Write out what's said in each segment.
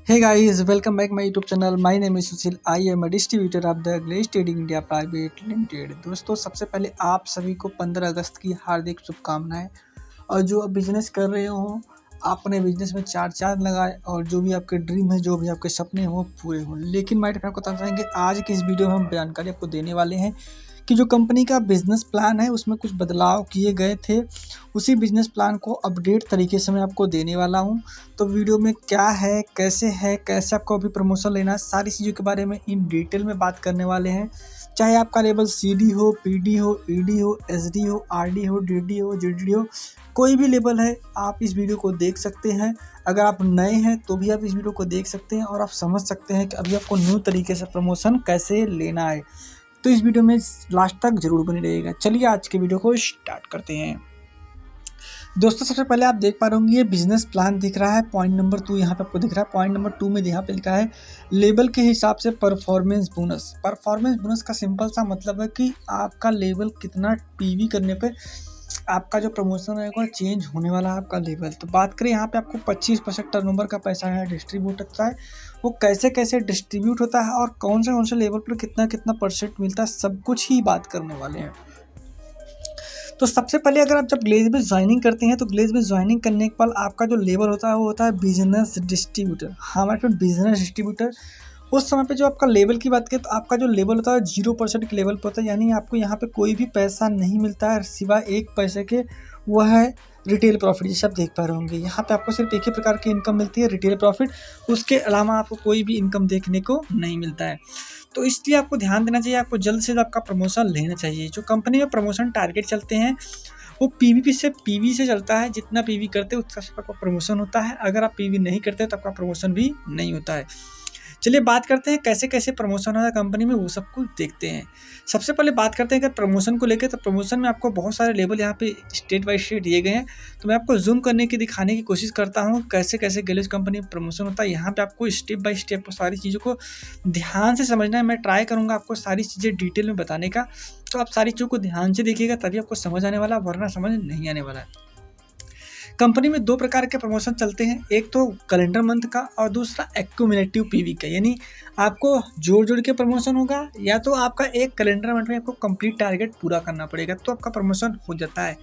Hey guys, welcome back my YouTube channel. My name is Sushil. I am a distributor of the Glaze Trading India Private Limited. दोस्तों सबसे पहले आप सभी को 15 अगस्त की हार्दिक शुभकामनाएं। और जो अब बिजनेस कर रहे हो, आपने बिजनेस में चार चांद लगाए और जो भी आपके ड्रीम है, जो भी आपके सपने हो पूरे हों। लेकिन मैं आपको बताना चाहेंगे आज की इस वीडियो में हम जानकारी आपको देने वाले हैं कि जो कंपनी का बिजनेस प्लान है उसमें कुछ बदलाव किए गए थे। उसी बिजनेस प्लान को अपडेट तरीके से मैं आपको देने वाला हूं। तो वीडियो में क्या है, कैसे आपको अभी प्रमोशन लेना है, सारी चीज़ों के बारे में इन डिटेल में बात करने वाले हैं। चाहे आपका लेवल CD हो, PD हो, ED हो, SD हो, RD हो, DD हो, GD हो, कोई भी लेवल है आप इस वीडियो को देख सकते हैं। अगर आप नए हैं तो भी आप इस वीडियो को देख सकते हैं और आप समझ सकते हैं कि अभी आपको न्यू तरीके से प्रमोशन कैसे लेना है। तो इस वीडियो में लास्ट तक जरूर बने रहिएगा। चलिए आज के वीडियो को स्टार्ट करते हैं। दोस्तों सबसे पहले आप देख पा रहे होंगे ये बिजनेस प्लान दिख रहा है। पॉइंट नंबर 2 यहाँ पे आपको दिख रहा है। पॉइंट नंबर 2 में यहाँ पे लिखा है लेवल के हिसाब से परफॉर्मेंस बोनस। परफॉर्मेंस बोनस का सिंपल सा मतलब है कि आपका लेवल कितना PV करने पे आपका जो प्रमोशन है वो चेंज होने वाला है आपका लेवल। तो बात करें यहाँ पे आपको 25% टर्नओवर का पैसा है डिस्ट्रीब्यूट होता है। वो कैसे कैसे डिस्ट्रीब्यूट होता है और कौन से लेवल पर कितना कितना परसेंट मिलता है, सब कुछ ही बात करने वाले हैं। तो सबसे पहले अगर आप जब ग्लेज में ज्वाइनिंग करते हैं तो ग्लेज में ज्वाइनिंग करने के बाद आपका जो लेवल होता है वो होता है बिजनेस डिस्ट्रीब्यूटर। हमारे पास बिजनेस डिस्ट्रीब्यूटर उस समय पे जो आपका लेवल की बात करें तो आपका जो लेवल होता है 0% के लेवल पर होता है, यानी आपको यहाँ पे कोई भी पैसा नहीं मिलता है सिवाय 1 पैसे के, वह है रिटेल प्रॉफिट। जैसे आप देख पा रहे होंगे यहाँ पे आपको सिर्फ एक ही प्रकार की इनकम मिलती है, रिटेल प्रॉफिट। उसके अलावा आपको कोई भी इनकम देखने को नहीं मिलता है। तो इसलिए आपको ध्यान देना चाहिए, आपको जल्द से जल्द आपका प्रमोशन लेना चाहिए। जो कंपनी में प्रमोशन टारगेट चलते हैं वो PV से चलता है। जितना PV करते हैं उसका आपका प्रमोशन होता है। अगर आप PV नहीं करते तो आपका प्रमोशन भी नहीं होता है। चलिए बात करते हैं कैसे कैसे प्रमोशन होता है कंपनी में, वो सब कुछ देखते हैं। सबसे पहले बात करते हैं अगर प्रमोशन को लेकर, तो प्रमोशन में आपको बहुत सारे लेवल यहाँ पे स्टेट बाय स्टेट दिए गए हैं। तो मैं आपको जूम करने की दिखाने की कोशिश करता हूँ कैसे कैसे ग्लेज कंपनी में प्रमोशन होता है। यहाँ पे आपको स्टेप बाय स्टेप सारी चीज़ों को ध्यान से समझना है। मैं ट्राई करूँगा आपको सारी चीज़ें डिटेल में बताने का, तो आप सारी चीज़ों को ध्यान से देखिएगा तभी आपको समझ आने वाला, वरना समझ नहीं आने वाला है। कंपनी में 2 प्रकार के प्रमोशन चलते हैं, एक तो कैलेंडर मंथ का और दूसरा एक्यूमुलेटिव PV का। यानी आपको जोड़ जोड़ के प्रमोशन होगा या तो आपका एक कैलेंडर मंथ में आपको कंप्लीट टारगेट पूरा करना पड़ेगा तो आपका प्रमोशन हो जाता है।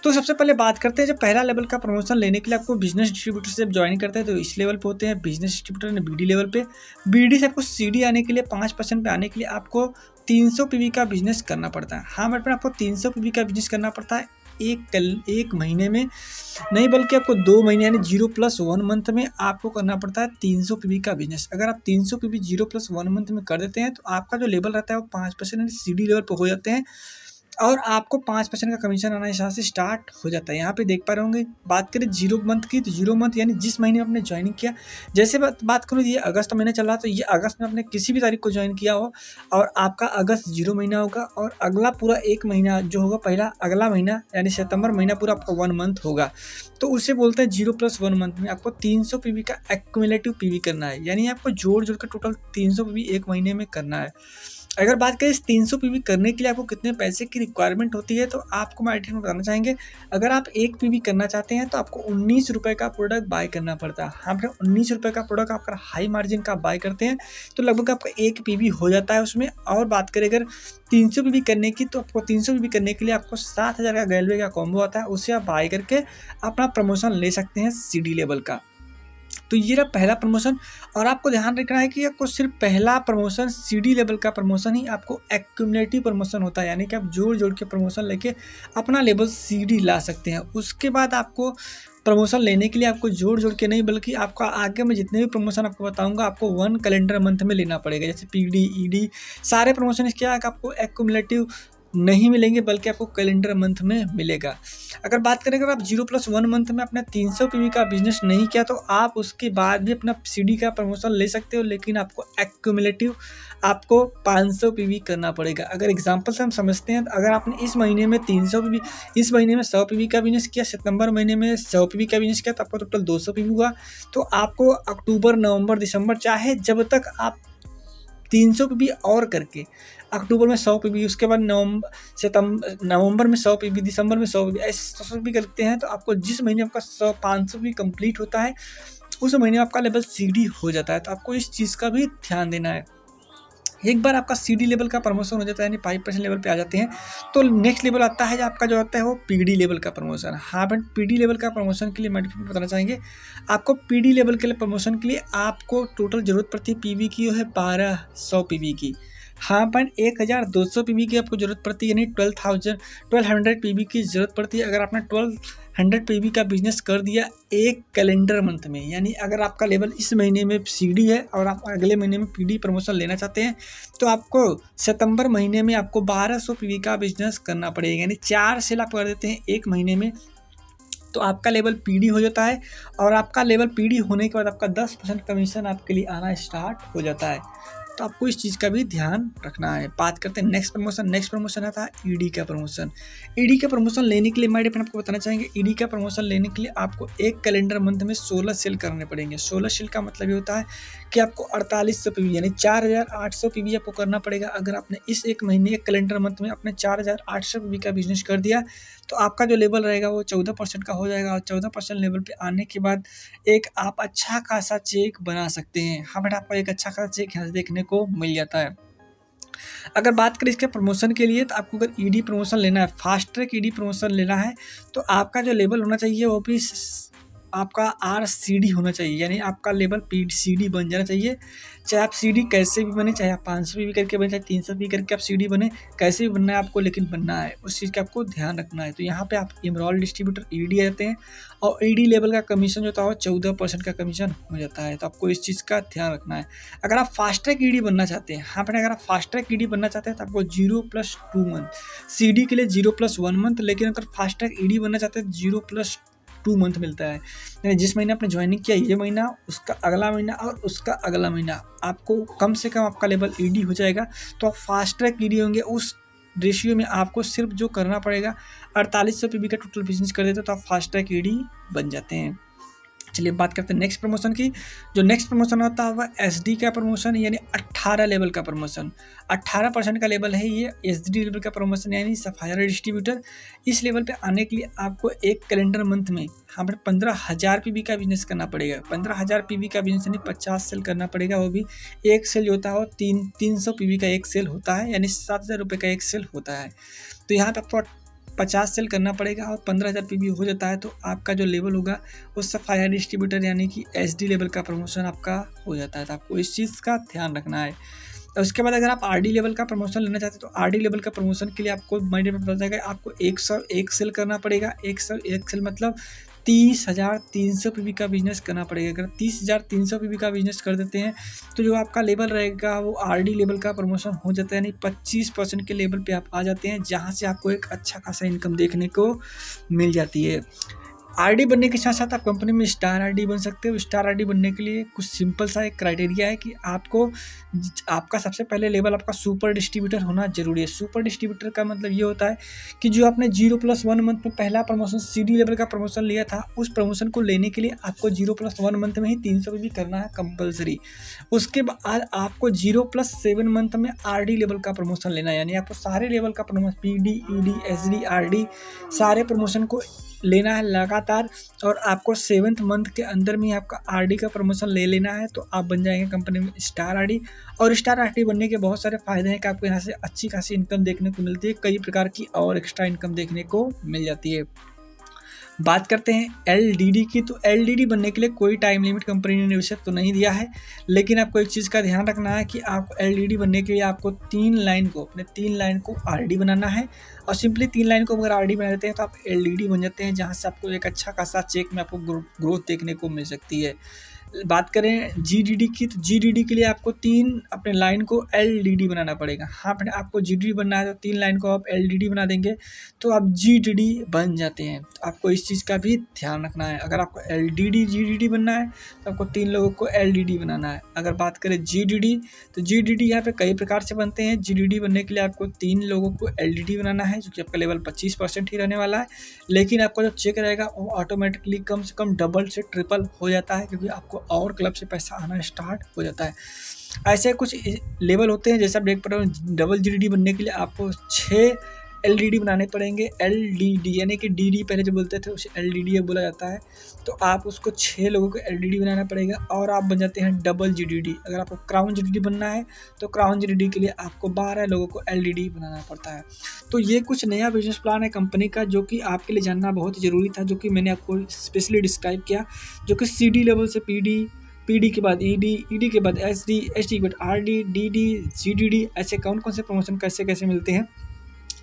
तो सबसे पहले बात करते हैं जब पहला लेवल का प्रमोशन लेने के लिए आपको बिजनेस डिस्ट्रीब्यूटर से ज्वाइन करते हैं तो इस लेवल पे होते हैं बिजनेस डिस्ट्रीब्यूटर ने BD लेवल पे। BD से आपको CD आने के लिए 5% पे आने के लिए आपको 300 PV का बिजनेस करना पड़ता है। हाँ मेरे पे आपको 300 PV का बिजनेस करना पड़ता है एक महीने में नहीं, बल्कि आपको 2 महीने यानी 0+1 मंथ में आपको करना पड़ता है 300 PV का बिजनेस। अगर आप 300 PV 0+1 मंथ में कर देते हैं तो आपका जो लेवल रहता है वो 5% यानी CD लेवल पर हो जाते हैं और आपको 5% का कमीशन आना यहाँ से स्टार्ट हो जाता है। यहाँ पे देख पा रहे होंगे। बात करें 0 मंथ की तो 0 मंथ यानी जिस महीने में आपने ज्वाइनिंग किया। जैसे बात करूँ ये अगस्त महीना चल रहा तो ये अगस्त में आपने किसी भी तारीख को ज्वाइन किया हो और आपका अगस्त 0 महीना होगा और अगला पूरा 1 महीना जो होगा पहला अगला महीना यानी सितंबर महीना पूरा आपका 1 मंथ होगा। तो उसे बोलते हैं 0+1 मंथ में आपको 300 PV का एक्यूमुलेटिव PV करना है। यानी आपको जोड़ जोड़ कर टोटल 300 PV 1 महीने में करना है। अगर बात करें इस 300 PV करने के लिए आपको कितने पैसे की रिक्वायरमेंट होती है तो आपको मैं डिटेल में बताना चाहेंगे। अगर आप 1 PV करना चाहते हैं तो आपको 19 रुपये का प्रोडक्ट बाय करना पड़ता है। हाँ फिर 19 रुपये का प्रोडक्ट आपका हाई मार्जिन का बाय करते हैं तो लगभग आपका 1 PV हो जाता है उसमें। और बात करें अगर 300 PV करने की तो आपको 300 PV करने के लिए आपको 7000 का गैलवे का कॉम्बो आता है, उससे आप बाय करके अपना प्रमोशन ले सकते हैं CD लेवल का। तो ये रहा पहला प्रमोशन। और आपको ध्यान रखना है कि आपको सिर्फ पहला प्रमोशन CD लेवल का प्रमोशन ही आपको एक्यूमुलेटिव प्रमोशन होता है, यानी कि आप जोड़ जोड़ के प्रमोशन लेके अपना लेवल CD ला सकते हैं। उसके बाद आपको प्रमोशन लेने के लिए आपको जोड़ जोड़ के नहीं बल्कि आपका आगे में जितने भी प्रमोशन आपको बताऊंगा आपको 1 कैलेंडर मंथ में लेना पड़ेगा। जैसे PD ED सारे प्रमोशन क्या है कि आपको एक्यूमुलेटिव नहीं मिलेंगे बल्कि आपको कैलेंडर मंथ में मिलेगा। अगर बात करें अगर आप 0+1 मंथ में अपना 300 PV का बिजनेस नहीं किया तो आप उसके बाद भी अपना CD का प्रमोशन ले सकते हो, लेकिन आपको एक्यूमुलेटिव आपको 500 PV करना पड़ेगा। अगर एग्जांपल से हम समझते हैं, अगर आपने इस महीने में 300 PV, इस महीने में 100 PV का बिजनेस किया, सितंबर महीने में 100 PV का बिजनेस किया तो आपको टोटल 200 PV हुआ। तो आपको अक्टूबर नवंबर दिसंबर चाहे जब तक आप 300 PV और करके अक्टूबर में 100 PV, उसके बाद नवंबर में 100 PV, दिसंबर में 100 PV, ऐसे 100 PV करते हैं तो आपको जिस महीने आपका 500 PV कंप्लीट होता है उस महीने में आपका लेवल CD हो जाता है। तो आपको इस चीज़ का भी ध्यान देना है। एक बार आपका CD लेवल का प्रमोशन हो जाता है, यानी 5% लेवल पे आ जाते हैं, तो नेक्स्ट लेवल आता है, जो आपका जो आता है वो PD लेवल का प्रमोशन। हाँ बट PD लेवल का प्रमोशन के लिए मैं बताना चाहेंगे, आपको PD लेवल के लिए प्रमोशन के लिए आपको टोटल ज़रूरत पड़ती है PV की, वो है 1200 PV की। हाँ बट 1200 PV की आपको ज़रूरत पड़ती है, यानी 1200 PV की ज़रूरत पड़ती है अगर आपने 1200 PV का बिजनेस कर दिया एक कैलेंडर मंथ में। यानी अगर आपका लेवल इस महीने में CD है और आप अगले महीने में PD प्रमोशन लेना चाहते हैं, तो आपको सितंबर महीने में आपको 1200 PV का बिजनेस करना पड़ेगा। यानी 4 सेल आप कर देते हैं एक महीने में, तो आपका लेवल PD हो जाता है। और आपका लेवल PD होने के बाद आपका 10% कमीशन आपके लिए आना स्टार्ट हो जाता है। तो आपको इस चीज़ का भी ध्यान रखना है। बात करते हैं नेक्स्ट प्रमोशन आता है ED का प्रमोशन। ED का प्रमोशन लेने के लिए मैं आपको बताना चाहेंगे, ED का प्रमोशन लेने के लिए आपको एक कैलेंडर मंथ में 16 सेल करने पड़ेंगे। 16 सेल का मतलब ये होता है कि आपको 4800 PV यानी 4800 PV आपको करना पड़ेगा। अगर आपने इस एक महीने एक कैलेंडर मंथ में अपने 4800 PV का बिजनेस कर दिया, तो आपका जो लेवल रहेगा वो 14% का हो जाएगा। और 14% लेवल पे आने के बाद एक आप अच्छा खासा चेक बना सकते हैं। हाँ बट आपको एक अच्छा खासा चेक यहाँ से देखने को मिल जाता है। अगर बात करें इसके प्रमोशन के लिए, तो आपको अगर ED प्रमोशन लेना है, फास्ट ट्रैक ED प्रमोशन लेना है, तो आपका जो लेवल होना चाहिए वो भी आपका RCD होना चाहिए। यानी आपका लेवल CD बन जाना चाहिए। चाहे आप CD कैसे भी बने, चाहे आप 500 PV करके बने, चाहे 300 PV करके आप CD बने, कैसे भी बनना है आपको, लेकिन बनना है, उस चीज़ का आपको ध्यान रखना है। तो यहाँ पे आप एमरॉल डिस्ट्रीब्यूटर ED आते हैं, और ED लेवल का कमीशन जो होता है 14% का कमीशन हो जाता है। तो आपको इस चीज़ का ध्यान रखना है। अगर आप फास्ट ट्रैक ED बनना चाहते हैं, हाँ पर अगर आप फास्ट ट्रैक ED बनना चाहते हैं, तो आपको 0+2 मंथ, CD के लिए 0+1 मंथ, लेकिन अगर फास्ट ट्रैक ED बनना चाहते हैं 0+2 मंथ मिलता है। यानी जिस महीने आपने ज्वाइनिंग किया, ये महीना, उसका अगला महीना और उसका अगला महीना, आपको कम से कम आपका लेवल ED हो जाएगा। तो आप फास्ट ट्रैक ED होंगे, उस रेशियो में आपको सिर्फ जो करना पड़ेगा 4800 PV का टोटल बिजनेस कर देते हो, तो आप फास्ट ट्रैक ED बन जाते हैं। चलिए बात करते हैं नेक्स्ट प्रमोशन की। जो नेक्स्ट प्रमोशन होता है वह SD का प्रमोशन, यानी 18 लेवल का प्रमोशन। 18% का लेवल है ये SD लेवल का प्रमोशन, यानी सफायर डिस्ट्रीब्यूटर। इस लेवल पे आने के लिए आपको एक कैलेंडर मंथ में हाँ पर 15,000 PV का बिजनेस करना पड़ेगा। 15,000 PV का बिजनेस यानी 50 सेल करना पड़ेगा। वो भी एक सेल जो होता है वो 300 PV का एक सेल होता है, यानी 7,000 रुपये का एक सेल होता है। तो यहाँ पर आपको 50 सेल करना पड़ेगा और 15,000 PV हो जाता है, तो आपका जो लेवल होगा वो सफायर डिस्ट्रीब्यूटर यानी कि SD लेवल का प्रमोशन आपका हो जाता है। तो आपको इस चीज़ का ध्यान रखना है। उसके बाद अगर आप RD लेवल का प्रमोशन लेना चाहते हैं, तो RD लेवल का प्रमोशन के लिए आपको माइंड में पता जाएगा, आपको 101 सेल करना पड़ेगा। 101 सेल मतलब 30,300 PV का बिजनेस करना पड़ेगा। अगर 30,300 PV का बिजनेस कर देते हैं, तो जो आपका लेवल रहेगा वो RD लेवल का प्रमोशन हो जाता है, यानी 25% के लेवल पे आप आ जाते हैं, जहाँ से आपको एक अच्छा खासा इनकम देखने को मिल जाती है। RD बनने के साथ साथ आप कंपनी में स्टार RD बन सकते हो। स्टार RD बनने के लिए कुछ सिंपल सा एक क्राइटेरिया है कि आपका सबसे पहले लेवल आपका सुपर डिस्ट्रीब्यूटर होना जरूरी है। सुपर डिस्ट्रीब्यूटर का मतलब ये होता है कि जो आपने 0+1 मंथ में पहला प्रमोशन CD लेवल का प्रमोशन लिया था, उस प्रमोशन को लेने के लिए आपको 0+1 मंथ में ही 300 भी करना है कंपलसरी। उसके बाद आपको 0+7 मंथ में RD लेवल का प्रमोशन लेना है, यानी आपको सारे लेवल का promotion PD, ED, SD, RD सारे प्रमोशन को लेना है लगातार, और आपको 7th मंथ के अंदर में आपका RD का प्रमोशन ले लेना है, तो आप बन जाएंगे कंपनी में स्टार RD। और स्टार RD बनने के बहुत सारे फायदे हैं कि आपको यहाँ से अच्छी खासी इनकम देखने को मिलती है, कई प्रकार की और एक्स्ट्रा इनकम देखने को मिल जाती है। बात करते हैं LDD की, तो LDD बनने के लिए कोई टाइम लिमिट कंपनी ने निवेशक तो नहीं दिया है, लेकिन आपको एक चीज़ का ध्यान रखना है कि आपको LDD बनने के लिए आपको 3 लाइन को RD बनाना है, और सिंपली 3 लाइन को अगर RD बना देते हैं तो आप LDD बन जाते हैं, जहाँ से आपको एक अच्छा खासा चेक में आपको ग्रोथ देखने को मिल सकती है। बात करें GDD की, तो GDD के लिए आपको 3 अपने लाइन को LDD बनाना पड़ेगा। हाँ अपने आपको GDD बनना है तो 3 लाइन को आप LDD बना देंगे, तो आप GDD बन जाते हैं। तो आपको इस चीज़ का भी ध्यान रखना है। अगर आपको LDD GDD बनना है तो आपको 3 लोगों को LDD बनाना है। अगर बात करें GDD, तो GDD यहाँ पे कई प्रकार से बनते हैं। GDD बनने के लिए आपको 3 लोगों को LDD बनाना है, जो कि आपका लेवल 25% ही रहने वाला है, लेकिन आपका जो चेक रहेगा वो ऑटोमेटिकली कम से कम डबल से ट्रिपल हो जाता है, क्योंकि आपको और क्लब से पैसा आना स्टार्ट हो जाता है। ऐसे कुछ लेवल होते हैं, जैसे आप देख पा रहे हो, डबल GDD बनने के लिए आपको 6 LDD बनाने पड़ेंगे। LDD यानी कि DD पहले जो बोलते थे उसे LDD बोला जाता है। तो आप उसको 6 लोगों को LDD बनाना पड़ेगा और आप बन जाते हैं डबल GDD। अगर आपको क्राउन GDD बनना है तो क्राउन GDD के लिए आपको 12 लोगों को LDD बनाना पड़ता है। तो ये कुछ नया बिजनेस प्लान है कंपनी का, जो कि आपके लिए जानना बहुत ज़रूरी था, जो कि मैंने आपको स्पेशली डिस्क्राइब किया। जो कि CD लेवल से PD, PD के बाद ED, ED के बाद SD, SD के बाद RD, DD, GDD, ऐसे कौन कौन से प्रमोशन कैसे कैसे मिलते हैं,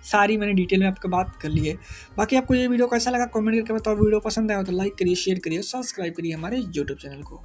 सारी मैंने डिटेल में आपको बात कर ली है। बाकी आपको ये वीडियो कैसा लगा कमेंट करके बताओ। वीडियो पसंद आया तो लाइक करिए, शेयर करिए, सब्सक्राइब करिए हमारे यूट्यूब चैनल को।